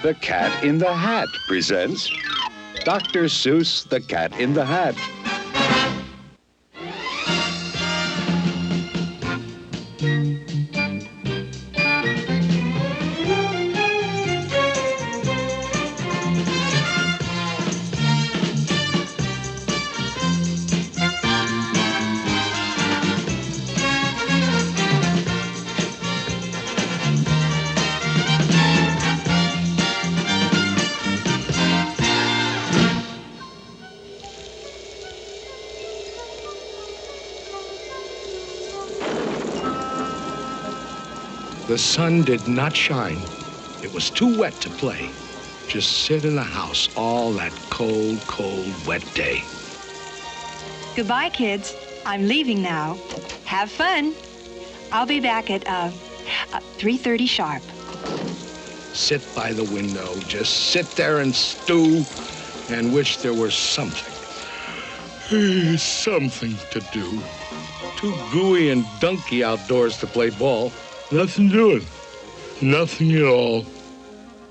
The Cat in the Hat presents Dr. Seuss, The Cat in the Hat. The sun did not shine. It was too wet to play. Just sit in the house all that cold, cold, wet day. Goodbye, kids. I'm leaving now. Have fun. I'll be back at 3:30 sharp. Sit by the window, just sit there and stew and wish there were something to do. Too gooey and dunky outdoors to play ball. Nothing doing. Nothing at all.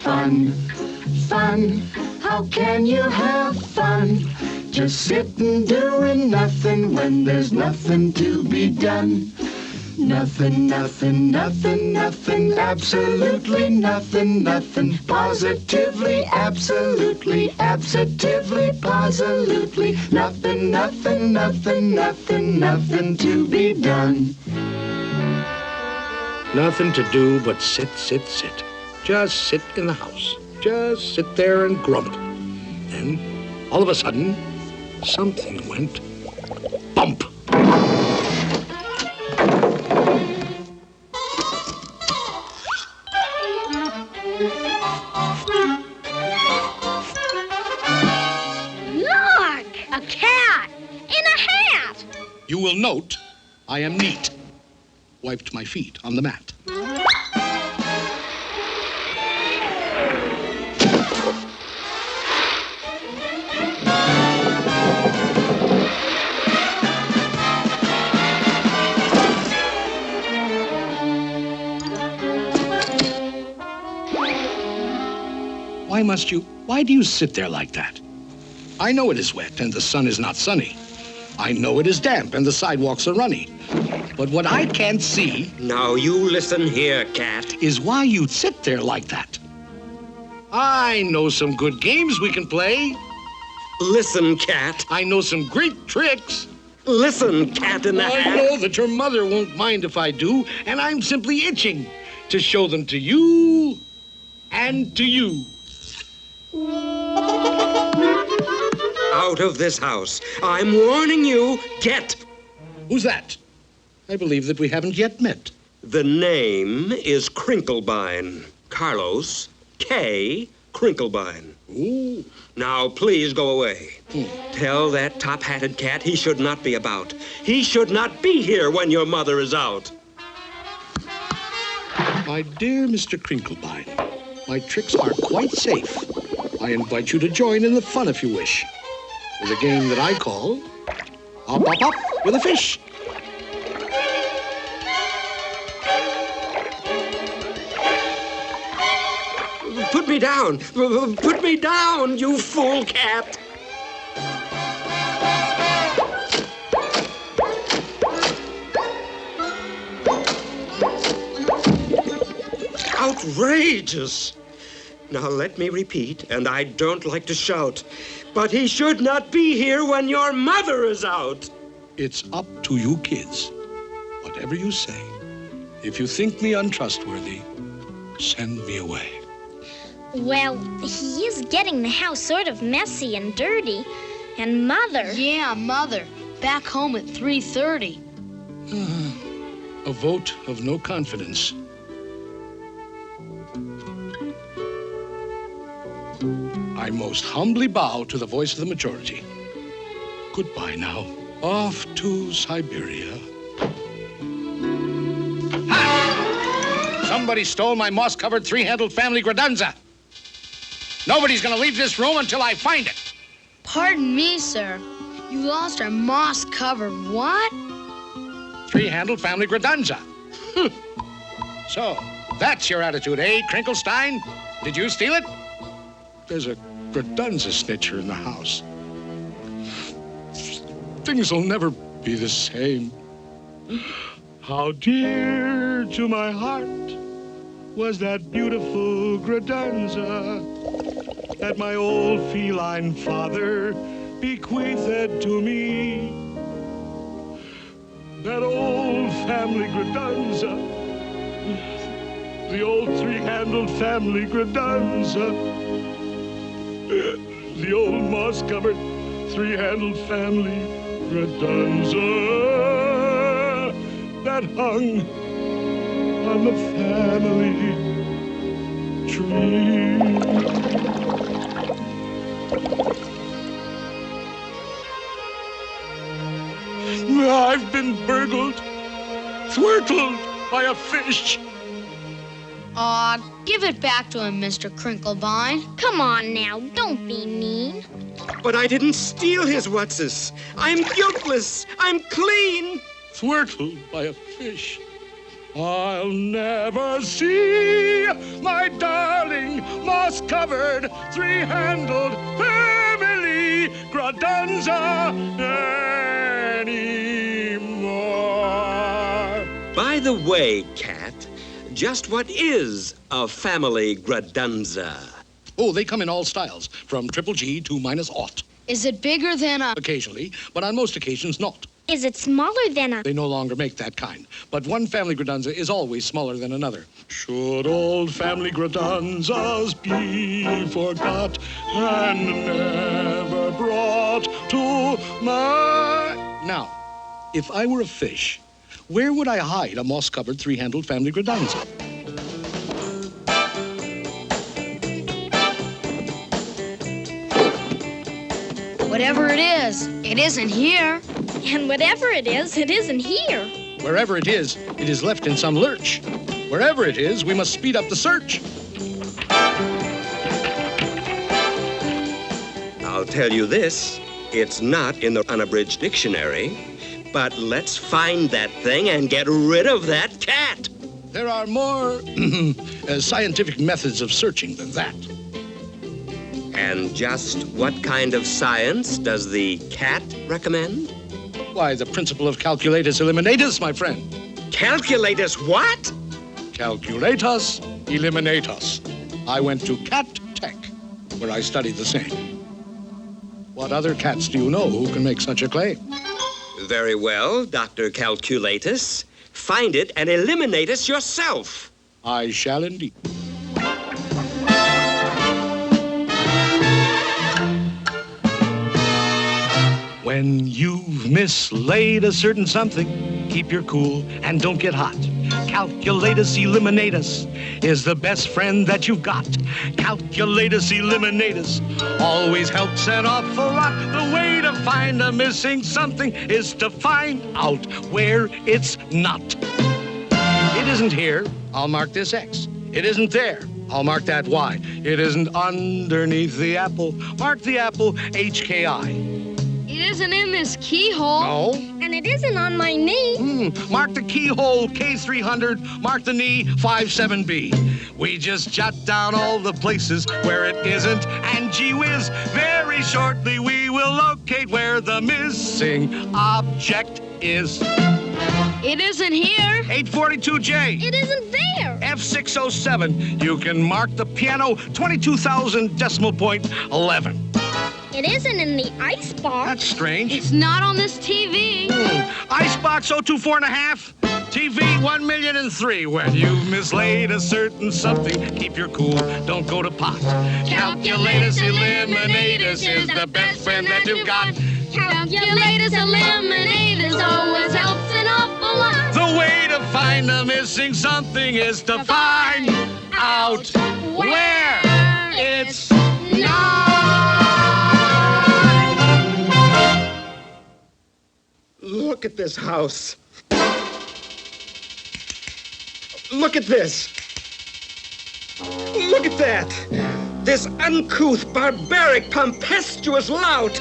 Fun, fun, how can you have fun? Just sitting doing nothing when there's nothing to be done. Nothing, nothing, nothing, nothing, absolutely nothing, nothing, positively, absolutely, absolutely, positively, nothing, nothing, nothing, nothing, nothing to be done. Nothing to do but sit, sit, sit. Just sit in the house. Just sit there and grumble. Then, all of a sudden, something went bump. Look! A cat! In a hat! You will note I am neat. Wiped my feet on the mat. Why do you sit there like that? I know it is wet and the sun is not sunny. I know it is damp and the sidewalks are runny. But what I can't see... Now you listen here, cat. ...is why you'd sit there like that. I know some good games we can play. Listen, cat. I know some great tricks. Listen, cat in the hat. I know that your mother won't mind if I do, and I'm simply itching to show them to you and to you. Out of this house. I'm warning you. Get. Who's that? I believe that we haven't yet met. The name is Krinklebine. Carlos K. Krinklebine. Ooh. Now, please go away. Tell that top-hatted cat he should not be about. He should not be here when your mother is out. My dear Mr. Krinklebine, my tricks are quite safe. I invite you to join in the fun if you wish. With a game that I call Hop, Hop, Hop with a Fish. Put me down! Put me down, you fool cat! Outrageous! Now let me repeat, and I don't like to shout, but he should not be here when your mother is out. It's up to you kids. Whatever you say. If you think me untrustworthy, send me away. Well, he is getting the house sort of messy and dirty. And Mother... Yeah, Mother. Back home at 3:30. A vote of no confidence. I most humbly bow to the voice of the majority. Goodbye now. Off to Siberia. Ha! Somebody stole my moss-covered three-handled family Gradanza. Nobody's gonna leave this room until I find it. Pardon me, sir. You lost our moss-covered what? Three-handled family Gradanza. So, That's your attitude, eh, Krinklestein? Did you steal it? There's a Gradanza snitcher in the house. Things will never be the same. How dear to my heart was that beautiful Gradanza that my old feline father bequeathed to me. That old family Gradanza, the old three-handled family Gradanza, the old moss-covered three-handled family Gradanza that hung on the family tree. I've been burgled, thwartled by a fish. Aw, give it back to him, Mr. Krinklebine. Come on now, don't be mean. But I didn't steal his whatses. I'm guiltless. I'm clean. Thwartled by a fish. I'll never see my darling moss-covered three-handled family Gradanza anymore. By the way, Cat, just what is a family Gradanza? Oh, they come in all styles, from triple G to -0. Is it bigger than a... Occasionally, but on most occasions not. Is it smaller than a... They no longer make that kind. But one family Gradanza is always smaller than another. Should old family Gradanzas be forgot and never brought to my... Now, if I were a fish, where would I hide a moss-covered three-handled family Gradanza? Whatever it isn't here. And whatever it isn't here. Wherever it is left in some lurch. Wherever it is, we must speed up the search. I'll tell you this, it's not in the unabridged dictionary, but let's find that thing and get rid of that cat. There are more scientific methods of searching than that. And just what kind of science does the cat recommend? Why, the principle of calculatus eliminatus, my friend. Calculatus what? Calculatus eliminatus. I went to Cat Tech, where I studied the same. What other cats do you know who can make such a claim? Very well, Dr. Calculatus. Find it and eliminate us yourself. I shall indeed. When you've mislaid a certain something, keep your cool and don't get hot. Calculatus eliminatus is the best friend that you've got. Calculatus eliminatus always helps an awful lot. The way to find a missing something is to find out where it's not. It isn't here, I'll mark this X. It isn't there, I'll mark that Y. It isn't underneath the apple, mark the apple HKI. It isn't in this keyhole. No. And it isn't on my knee. Mark the keyhole K300, mark the knee 57B. We just jot down all the places where it isn't, and gee whiz, very shortly we will locate where the missing object is. It isn't here. 842J. It isn't there. F607. You can mark the piano 22,000 decimal point 11. It isn't in the icebox. That's strange. It's not on this TV. Icebox 024.5. TV 1,000,003. When you've mislaid a certain something, keep your cool, don't go to pot. Calculatus eliminatus is the best friend that you've got. Calculatus eliminatus always helps an awful lot. The way to find the missing something is to find out where it's not. Look at this house. Look at this. Look at that. This uncouth, barbaric, tempestuous lout.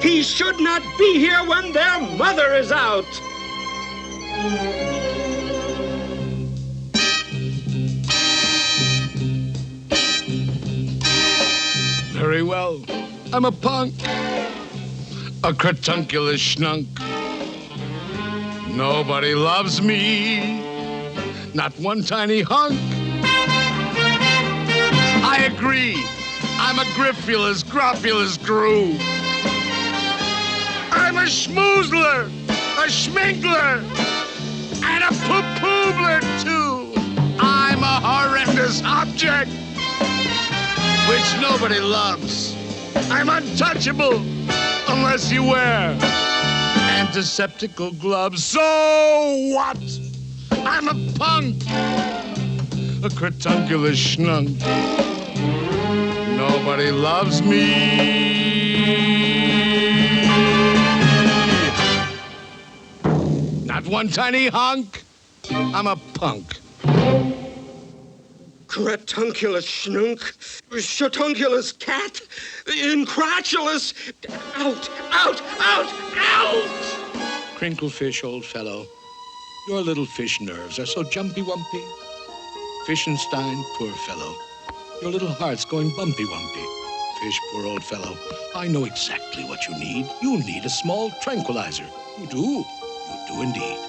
He should not be here when their mother is out. very well. I'm a punk. A cratunculous schnunk. Nobody loves me. Not one tiny hunk. I agree. I'm a griffulous, gruffulous groo. I'm a schmoozler, a schminkler, and a poo-poobler, too. I'm a horrendous object, which nobody loves. I'm untouchable unless you wear antiseptical gloves. So what? I'm a punk, a cratunculous schnunk. Nobody loves me. Not one tiny hunk. I'm a punk. Cratunculous schnunk, shatunculous cat, incratulous, out, out, out, out! Crinklefish, old fellow, your little fish nerves are so jumpy-wumpy. Fishenstein, poor fellow, your little heart's going bumpy-wumpy. Fish, poor old fellow, I know exactly what you need. You need a small tranquilizer. You do. You do indeed.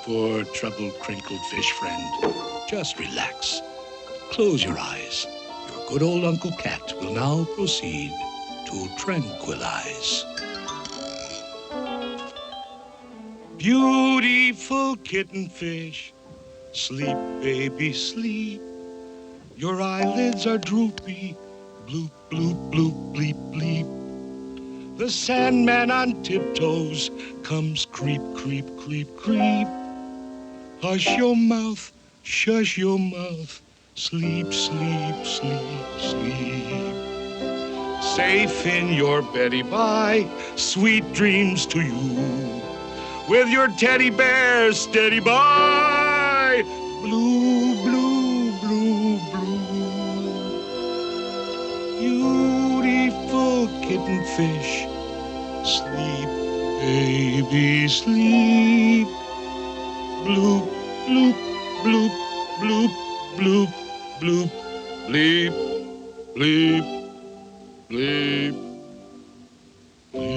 Poor, troubled, crinkled fish friend, just relax. Close your eyes. Your good old Uncle Cat will now proceed to tranquilize. Beautiful kitten fish, sleep, baby, sleep. Your eyelids are droopy, bloop, bloop, bloop, bleep, bleep. The Sandman on tiptoes comes creep, creep, creep, creep. Hush your mouth, shush your mouth. Sleep, sleep, sleep, sleep. Safe in your beddy by, sweet dreams to you. With your teddy bear steady by. Blue, blue, blue, blue. Beautiful kitten fish. Sleep, baby, sleep. Bloop, bloop, bloop, bloop, bloop. Bloop, bleep, bleep, bleep, bleep.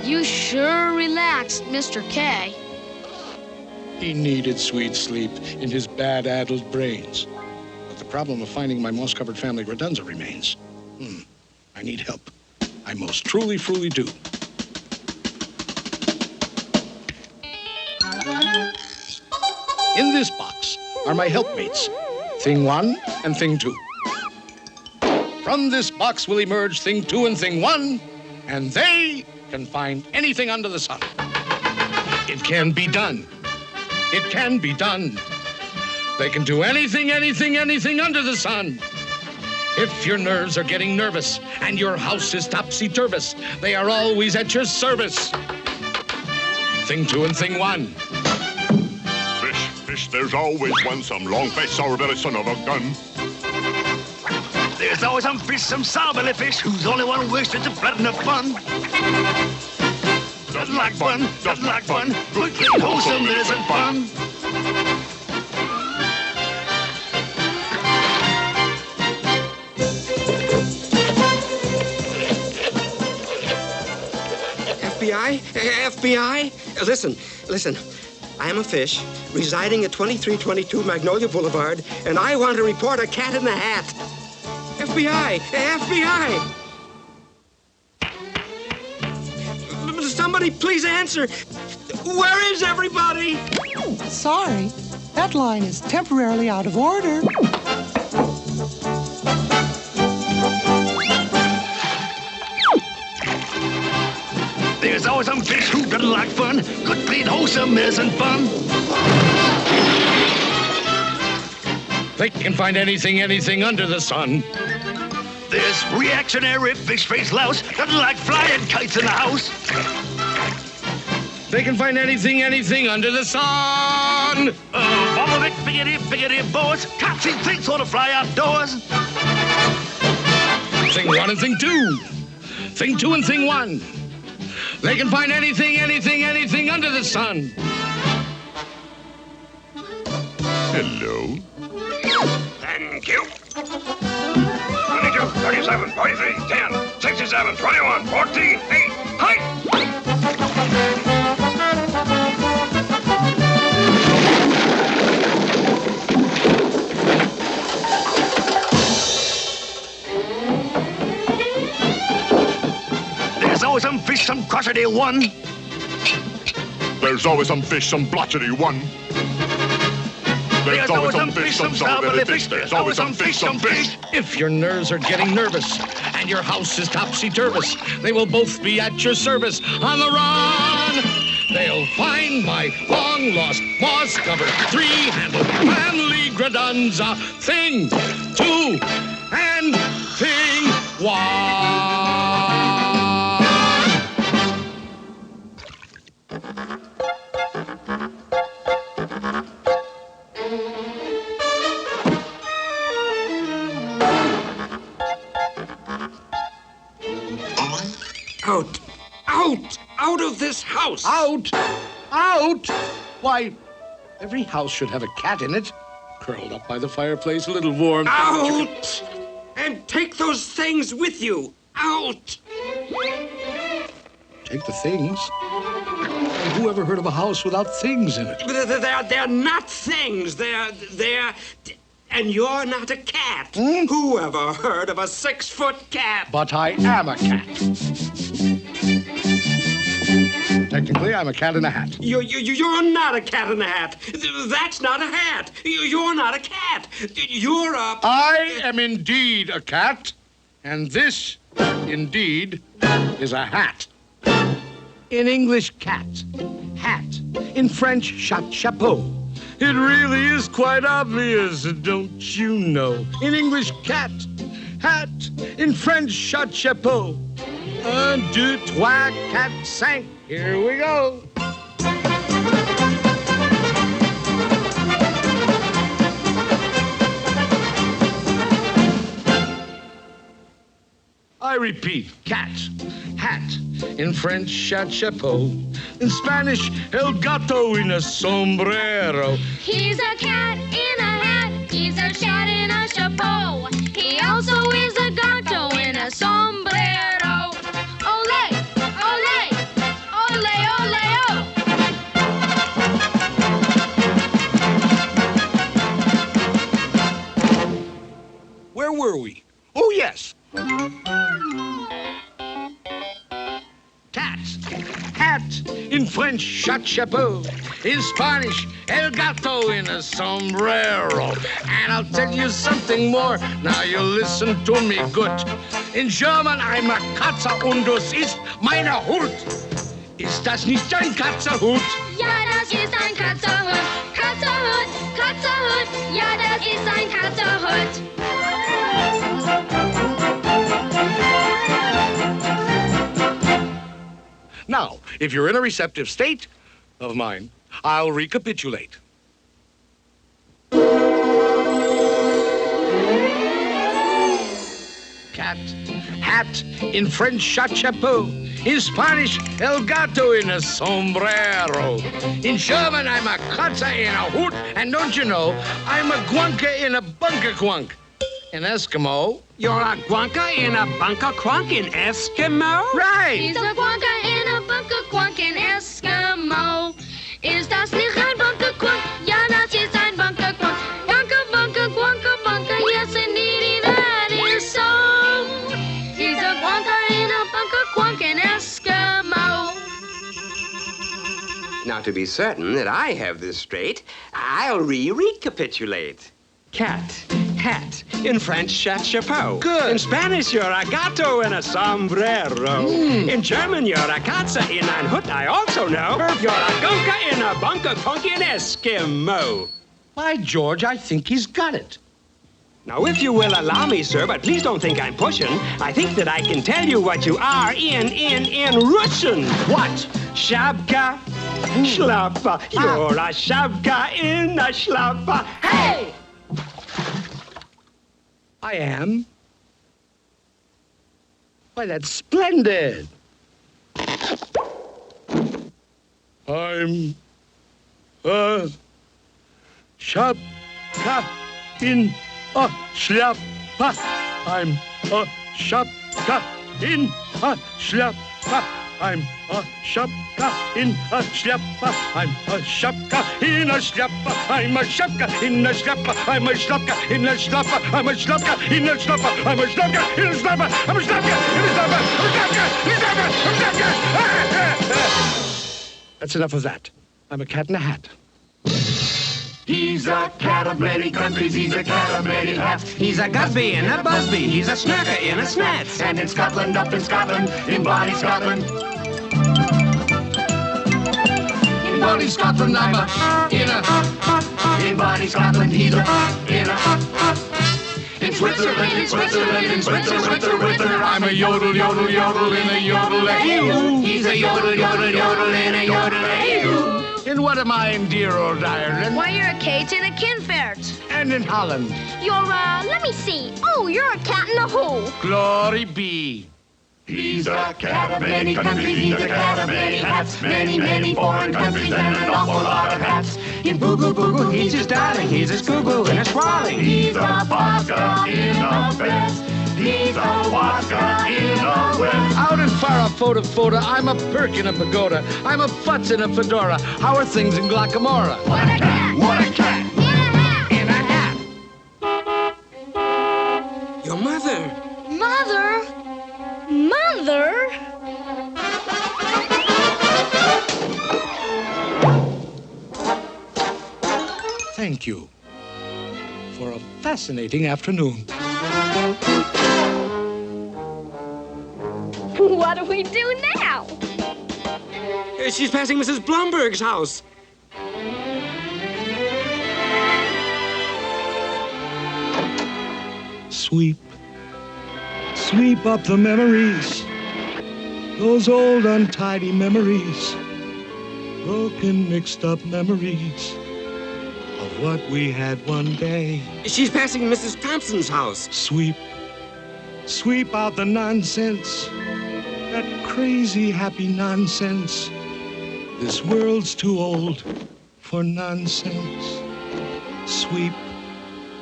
You sure relaxed, Mr. K. He needed sweet sleep in his bad-addled brains. But the problem of finding my moss-covered family Gradanza remains. I need help. I most truly do. In this box are my helpmates, Thing 1 and Thing 2. From this box will emerge Thing 2 and Thing 1, and they can find anything under the sun. It can be done. It can be done. They can do anything under the sun. If your nerves are getting nervous and your house is topsy-turvous, they are always at your service. Thing 2 and Thing 1. Fish, there's always one, some long face, sour belly, son of a gun. There's always some fish, some sour belly fish, who's the only one who wastes the blood and the fun. Doesn't like fun, doesn't like fun, good, clean, wholesome, it isn't fun. FBI? Listen. I am a fish residing at 2322 Magnolia Boulevard, and I want to report a cat in the hat. FBI! Somebody please answer. Where is everybody? Sorry, that line is temporarily out of order. There's always some fish who doesn't like fun. Good, clean, wholesome isn't fun. They can find anything under the sun. This reactionary fish-faced louse doesn't like flying kites in the house. They can find anything under the sun. Follow it, biggity, boys. Can't see things on to fly outdoors. Thing 1 and Thing 2. Thing 2 and Thing 1. They can find anything under the sun. Hello. Thank you. 22, 37, 43, 10, 67, 21, 14, 8, height! There's always some fish, some crotchety one. There's always some fish, some blotchety one. There's always some fish, some sour fish. There's always some fish, some fish. If your nerves are getting nervous and your house is topsy-turvous, they will both be at your service on the run. They'll find my long-lost, moss-covered, three-handled family Gradanza thing, two, and thing one. Out! Out! Out of this house! Out! Out! Why, every house should have a cat in it. Curled up by the fireplace, a little warm. Out! And take those things with you! Out! Take the things? Who ever heard of a house without things in it? They're not things. They're... And you're not a cat. Who ever heard of a 6-foot cat? But I am a cat. Technically, I'm a cat in a hat. You're not a cat in a hat. That's not a hat. You're not a cat. You're a... I am indeed a cat, and this, indeed, is a hat. In English, cat. Hat. In French, chapeau. It really is quite obvious, don't you know? In English, cat, hat. In French, chapeau. 1, 2, 3, 4, 5. Here we go. I repeat, cat, hat. In French, chapeau. In Spanish, el gato en a sombrero. He's a cat in a hat. He's a cat in a chapeau. He also is a gato in a sombrero. Ole, ole, ole, ole, oh. Where were we? Oh, yes. Cat, hat, in French, chapeau. In Spanish, el gato in a sombrero. And I'll tell you something more. Now you listen to me good. In German, I'm a Katze und das ist meine Hut. Ist das nicht ein Katzerhut? Ja, das ist ein Katzerhut. Katzerhut, Katzerhut. Ja, das ist ein Katzerhut. Now, if you're in a receptive state of mind, I'll recapitulate. Cat, hat, in French, chapeau. In Spanish, el gato in a sombrero. In German, I'm a Katze in a hoot. And don't you know, I'm a guanka in a bunker quunk. In Eskimo. You're a guanka in a bunker quunk in Eskimo? Right. He's a guanka in a bunker quunk in Eskimo. Ist das nicht ein bunker quunk? Ja, das ist ein bunker quunk. Bunker, bunker, guanka, bunker. Yes, indeed, that is so. He's a guanka in a bunker quunk in Eskimo. Now, to be certain that I have this straight, I'll recapitulate. Cat, hat. In French, chapeau. Good. In Spanish, you're a gato in a sombrero. In German, you're a Katze in ein Hut. I also know you're a gunka in a bunker quunk in Eskimo. By George, I think he's got it. Now, if you will allow me, sir, but please don't think I'm pushing, I think that I can tell you what you are in Russian. What? Shabka, schlappa. You're a shabka in a schlappa. Hey! I am? Why, that's splendid. I'm a Schapka in a Schlepper. I'm a Schapka in a Schlepper. I'm a Schapka in a Schlepper. I'm a Schapka in a Schlepper. I'm a Schapka in a Schlepper. I'm a Schlepper in a Schlepper. I'm a Schlepper in a Schlepper. I'm a Schlepper in a Schlepper. I'm a Schlepper in a Schlepper. That's enough of that. I'm a cat in a hat. He's a cat of many countries, he's a cat of many hats. He's a Gusby and a Busby, he's a Snurker in a Snats. And in Scotland, up in Scotland, in Bonnie Scotland. In Bonnie Scotland, I'm a in Bonnie Scotland, he's a in Switzerland, in Switzerland, in Switzerland, I'm a yodel, yodel, yodel in a yodel-a-hee-oo. He's a yodel, yodel, yodel in a yodel-a-hee-oo. And what am I in dear old Ireland? Why, you're a Kate and a Kinfert. And in Holland. You're, let me see. Oh, you're a cat in a hole. Glory be. He's a cat of many countries, he's a cat of many hats. Many, many foreign countries and an awful lot of hats. In Boo-Goo, Boo-Goo, he's a darling, he's a Scoo-Goo and a Swalling. He's a Bosca in a vest. He's a Waska in a west. Out and far off Foda, I'm a Perk in a pagoda. I'm a Futz in a fedora. How are things in Glockamora? What a cat! What a cat! In a hat! Your mother. Mother? Mother? Thank you for a fascinating afternoon. What do we do now? She's passing Mrs. Blomberg's house. Sweep up the memories, those old untidy memories, broken, mixed up memories of what we had one day. She's passing Mrs. Thompson's house. Sweep out the nonsense, that crazy happy nonsense. This world's too old for nonsense.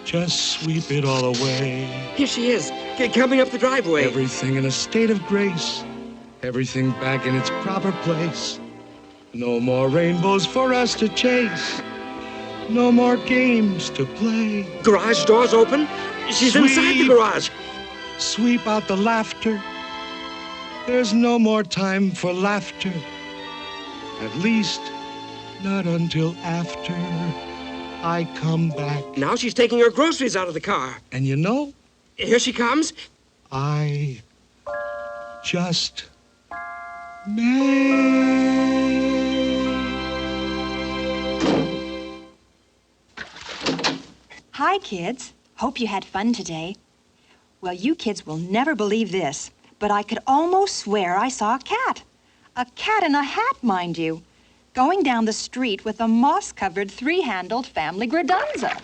Just sweep it all away. Here she is, coming up the driveway. Everything in a state of grace. Everything back in its proper place. No more rainbows for us to chase. No more games to play. Garage doors open. She's inside the garage. Sweep out the laughter. There's no more time for laughter. At least, not until after I come back. Now she's taking her groceries out of the car. And you know? Here she comes. I just may. Hi, kids. Hope you had fun today. Well, you kids will never believe this, but I could almost swear I saw a cat. A cat in a hat, mind you, going down the street with a moss-covered, three-handled family Gradanza.